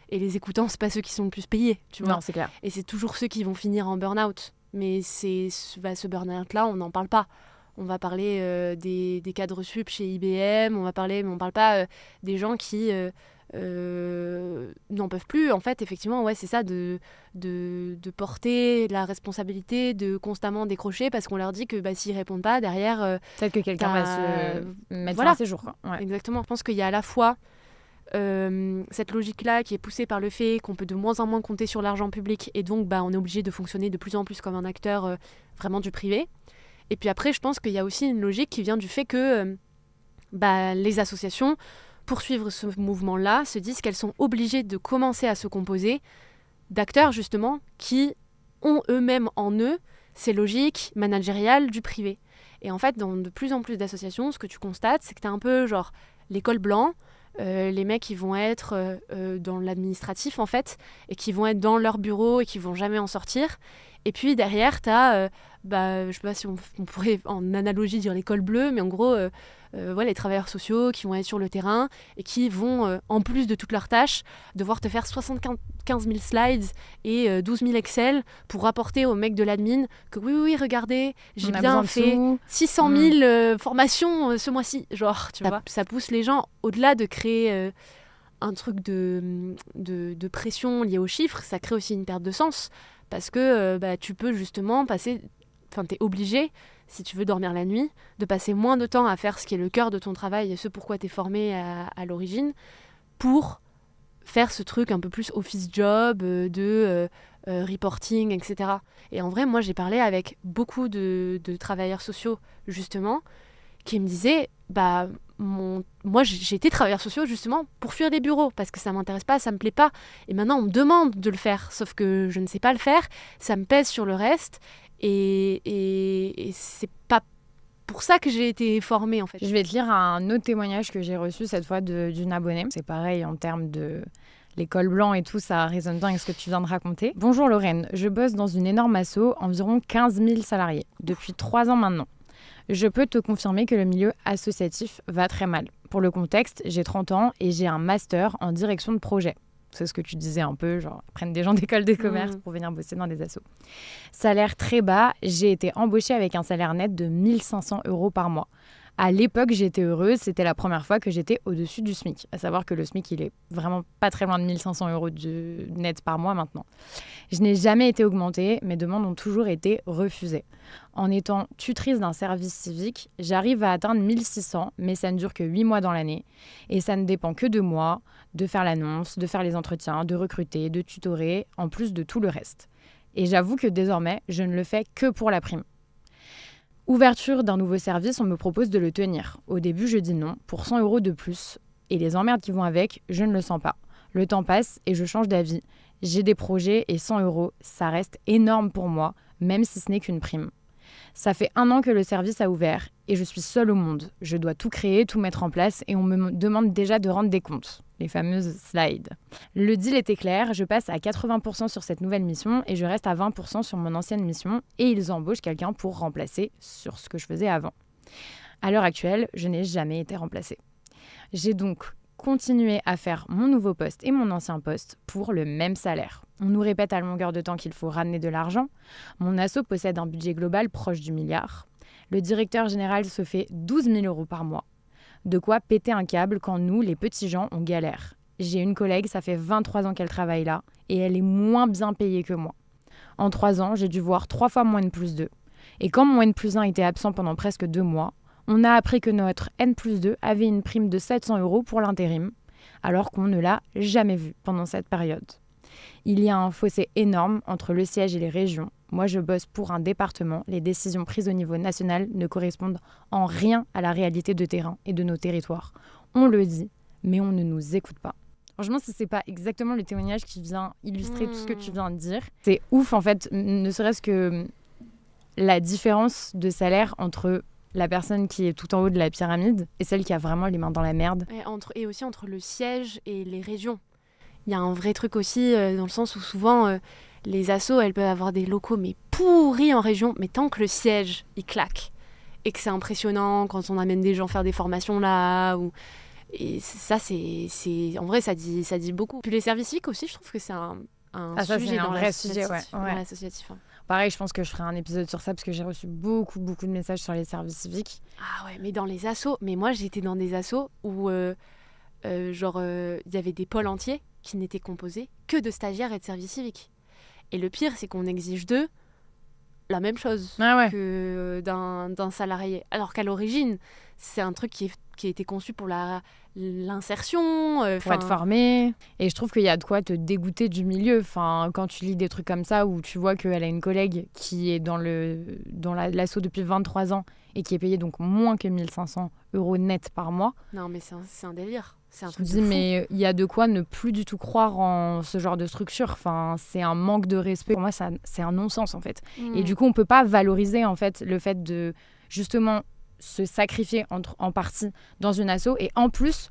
Et les écoutants, c'est pas ceux qui sont le plus payés, tu vois. Non, c'est clair. Et c'est toujours ceux qui vont finir en burn-out. Mais ce burn-out-là, on n'en parle pas. On va parler des cadres sup chez IBM, mais on parle pas des gens qui n'en peuvent plus. En fait, effectivement, ouais, c'est ça, de porter la responsabilité, de constamment décrocher, parce qu'on leur dit que s'ils répondent pas, derrière... peut-être que quelqu'un va se mettre voilà. fin à ses jours. Ouais. Exactement. Je pense qu'il y a à la fois cette logique-là qui est poussée par le fait qu'on peut de moins en moins compter sur l'argent public, et donc on est obligé de fonctionner de plus en plus comme un acteur vraiment du privé. Et puis après, je pense qu'il y a aussi une logique qui vient du fait que les associations, pour suivre ce mouvement-là, se disent qu'elles sont obligées de commencer à se composer d'acteurs, justement, qui ont eux-mêmes en eux ces logiques managériales du privé. Et en fait, dans de plus en plus d'associations, ce que tu constates, c'est que tu as un peu genre l'école blanc, les mecs qui vont être dans l'administratif, en fait, et qui vont être dans leur bureau et qui vont jamais en sortir. Et puis derrière, tu as, je sais pas si on pourrait en analogie dire l'école bleue, mais en gros, les travailleurs sociaux qui vont être sur le terrain et qui vont, en plus de toutes leurs tâches, devoir te faire 75 000 slides et 12 000 Excel pour rapporter aux mecs de l'admin que oui, regardez, j'ai bien fait 600 000 formations ce mois-ci. Genre, tu vois, ça pousse les gens, au-delà de créer un truc de pression liée aux chiffres, ça crée aussi une perte de sens. Parce que tu peux justement passer... Enfin, t'es obligé, si tu veux dormir la nuit, de passer moins de temps à faire ce qui est le cœur de ton travail et ce pourquoi t'es formé à l'origine, pour faire ce truc un peu plus office job, de reporting, etc. Et en vrai, moi, j'ai parlé avec beaucoup de travailleurs sociaux, justement, qui me disaient... moi, j'ai été travailleur social justement pour fuir des bureaux parce que ça m'intéresse pas, ça me plaît pas. Et maintenant, on me demande de le faire, sauf que je ne sais pas le faire. Ça me pèse sur le reste et c'est pas pour ça que j'ai été formée en fait. Je vais te lire un autre témoignage que j'ai reçu cette fois d'une abonnée. C'est pareil en termes de l'école blanc et tout, ça résonne bien avec ce que tu viens de raconter. Bonjour Lorraine, je bosse dans une énorme asso, environ 15 000 salariés, depuis 3 ans maintenant. Je peux te confirmer que le milieu associatif va très mal. Pour le contexte, j'ai 30 ans et j'ai un master en direction de projet. C'est ce que tu disais un peu, genre prennent des gens d'école de commerce pour venir bosser dans des assos. Salaire très bas, j'ai été embauchée avec un salaire net de 1 500 € par mois. À l'époque, j'étais heureuse, c'était la première fois que j'étais au-dessus du SMIC. À savoir que le SMIC, il est vraiment pas très loin de 1 500 € de net par mois maintenant. Je n'ai jamais été augmentée, mes demandes ont toujours été refusées. En étant tutrice d'un service civique, j'arrive à atteindre 1 600, mais ça ne dure que 8 mois dans l'année. Et ça ne dépend que de moi, de faire l'annonce, de faire les entretiens, de recruter, de tutorer, en plus de tout le reste. Et j'avoue que désormais, je ne le fais que pour la prime. Ouverture d'un nouveau service, on me propose de le tenir. Au début, je dis non, pour 100 € de plus. Et les emmerdes qui vont avec, je ne le sens pas. Le temps passe et je change d'avis. J'ai des projets et 100 €, ça reste énorme pour moi, même si ce n'est qu'une prime. Ça fait 1 an que le service a ouvert et je suis seule au monde. Je dois tout créer, tout mettre en place et on me demande déjà de rendre des comptes. Les fameuses slides. Le deal était clair, je passe à 80% sur cette nouvelle mission et je reste à 20% sur mon ancienne mission et ils embauchent quelqu'un pour remplacer sur ce que je faisais avant. À l'heure actuelle, je n'ai jamais été remplacée. J'ai donc continuer à faire mon nouveau poste et mon ancien poste pour le même salaire. On nous répète à longueur de temps qu'il faut ramener de l'argent. Mon asso possède un budget global proche du milliard. Le directeur général se fait 12 000 € par mois. De quoi péter un câble quand nous, les petits gens, on galère. J'ai une collègue, ça fait 23 ans qu'elle travaille là, et elle est moins bien payée que moi. En 3 ans, j'ai dû voir 3 fois mon N+2. Et quand mon N+1 était absent pendant presque 2 mois, on a appris que notre N+2 avait une prime de 700 € pour l'intérim, alors qu'on ne l'a jamais vu pendant cette période. Il y a un fossé énorme entre le siège et les régions. Moi, je bosse pour un département. Les décisions prises au niveau national ne correspondent en rien à la réalité de terrain et de nos territoires. On le dit, mais on ne nous écoute pas. Franchement, si c'est pas exactement le témoignage qui vient illustrer tout ce que tu viens de dire, c'est ouf en fait, ne serait-ce que la différence de salaire entre la personne qui est tout en haut de la pyramide et celle qui a vraiment les mains dans la merde. Et aussi entre le siège et les régions. Il y a un vrai truc aussi, dans le sens où souvent, les assos, elles peuvent avoir des locaux mais pourris en région, mais tant que le siège, il claque, et que c'est impressionnant quand on amène des gens faire des formations là, et ça, c'est en vrai, ça dit beaucoup. Puis les services civiques aussi, je trouve que c'est un sujet dans l'associatif. Pareil, je pense que je ferai un épisode sur ça parce que j'ai reçu beaucoup de messages sur les services civiques. Ah ouais, mais dans les assos, mais moi j'étais dans des assos où il y avait des pôles entiers qui n'étaient composés que de stagiaires et de services civiques. Et le pire, c'est qu'on exige d'eux la même chose que d'un salarié. Alors qu'à l'origine, c'est un truc qui a été conçu pour l'insertion. Pour être formé. Et je trouve qu'il y a de quoi te dégoûter du milieu. Quand tu lis des trucs comme ça, où tu vois qu'elle a une collègue qui est dans l'asso depuis 23 ans et qui est payée donc moins que 1 500 € net par mois. Non, mais c'est un délire. C'est un Je truc me de dis, fou. mais il y a de quoi ne plus du tout croire en ce genre de structure. C'est un manque de respect. Pour moi, c'est un non-sens, en fait. Et du coup, on peut pas valoriser, en fait, le fait de, justement, se sacrifier en partie dans une asso. Et en plus,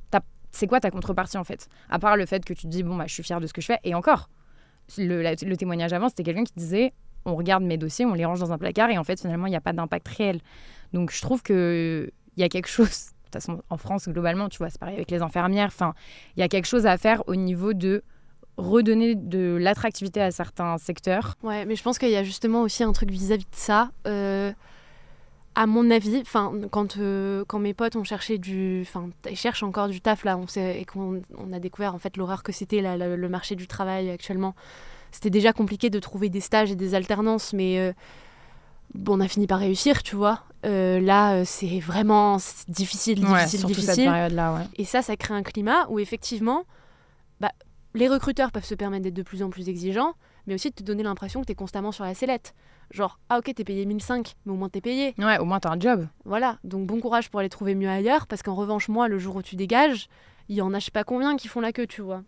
c'est quoi ta contrepartie, en fait? À part le fait que tu te dis, bon, je suis fière de ce que je fais. Et encore, le témoignage avant, c'était quelqu'un qui disait, on regarde mes dossiers, on les range dans un placard. Et en fait, finalement, il n'y a pas d'impact réel. Donc, je trouve qu'il y a quelque chose... De toute façon, en France, globalement, tu vois, c'est pareil avec les infirmières. Il y a quelque chose à faire au niveau de redonner de l'attractivité à certains secteurs. Ouais, mais je pense qu'il y a justement aussi un truc vis-à-vis de ça. À mon avis, quand mes potes ont cherché ils cherchent encore du taf là, et qu'on a découvert en fait l'horreur que c'était le marché du travail actuellement. C'était déjà compliqué de trouver des stages et des alternances, mais on a fini par réussir, tu vois. Là, c'est vraiment difficile. Surtout cette période-là, ouais. Et ça crée un climat où effectivement, les recruteurs peuvent se permettre d'être de plus en plus exigeants, mais aussi de te donner l'impression que t'es constamment sur la sellette. Genre, ok, t'es payé 1 500, mais au moins t'es payé. Ouais, au moins t'as un job. Voilà, donc bon courage pour aller trouver mieux ailleurs, parce qu'en revanche, moi, le jour où tu dégages, il y en a je sais pas combien qui font la queue, tu vois.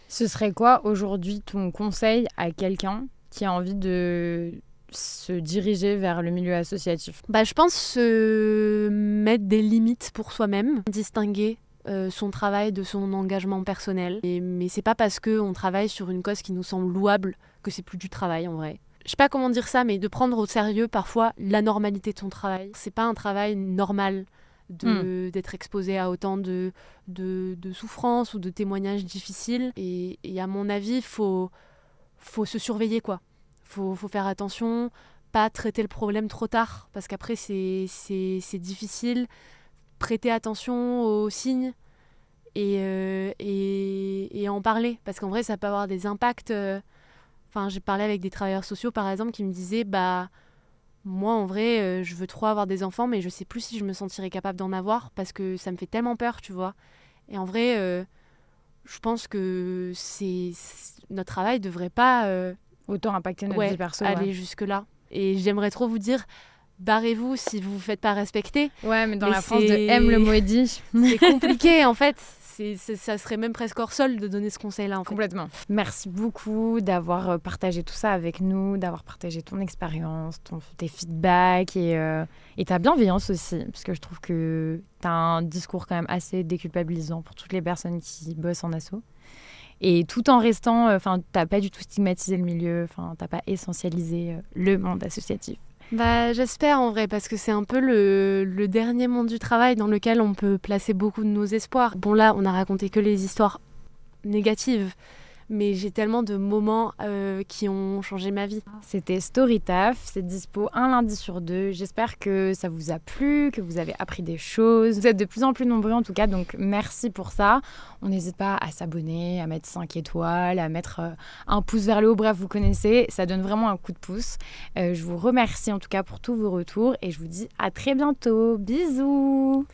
Ce serait quoi aujourd'hui ton conseil à quelqu'un qui a envie de se diriger vers le milieu associatif? Je pense se mettre des limites pour soi-même, distinguer son travail de son engagement personnel. Mais c'est pas parce qu'on travaille sur une cause qui nous semble louable que c'est plus du travail en vrai. Je sais pas comment dire ça, mais de prendre au sérieux parfois la normalité de son travail. C'est pas un travail normal d'être exposé à autant de souffrances ou de témoignages difficiles. Et à mon avis, faut se surveiller, quoi. Faut faire attention, pas traiter le problème trop tard, parce qu'après c'est difficile. Prêter attention aux signes et en parler, parce qu'en vrai ça peut avoir des impacts. J'ai parlé avec des travailleurs sociaux par exemple qui me disaient moi en vrai je veux trop avoir des enfants, mais je sais plus si je me sentirais capable d'en avoir parce que ça me fait tellement peur, tu vois. Et en vrai je pense que notre travail devrait pas autant impacter notre vie perso, aller jusque là. Et j'aimerais trop vous dire, barrez-vous si vous vous faites pas respecter. Ouais, mais dans la France de M le maudit, c'est compliqué en fait. Ça serait même presque hors sol de donner ce conseil-là. Complètement. Merci beaucoup d'avoir partagé tout ça avec nous, d'avoir partagé ton expérience, tes feedbacks et ta bienveillance aussi, parce que je trouve que tu as un discours quand même assez déculpabilisant pour toutes les personnes qui bossent en asso. Et tout en restant, t'as pas du tout stigmatisé le milieu, t'as pas essentialisé le monde associatif. J'espère en vrai, parce que c'est un peu le dernier monde du travail dans lequel on peut placer beaucoup de nos espoirs. Bon là, on a raconté que les histoires négatives, mais j'ai tellement de moments qui ont changé ma vie. C'était Storytaf, c'est dispo un lundi sur 2. J'espère que ça vous a plu, que vous avez appris des choses. Vous êtes de plus en plus nombreux en tout cas, donc merci pour ça. On n'hésite pas à s'abonner, à mettre 5 étoiles, à mettre un pouce vers le haut. Bref, vous connaissez, ça donne vraiment un coup de pouce. Je vous remercie en tout cas pour tous vos retours et je vous dis à très bientôt. Bisous!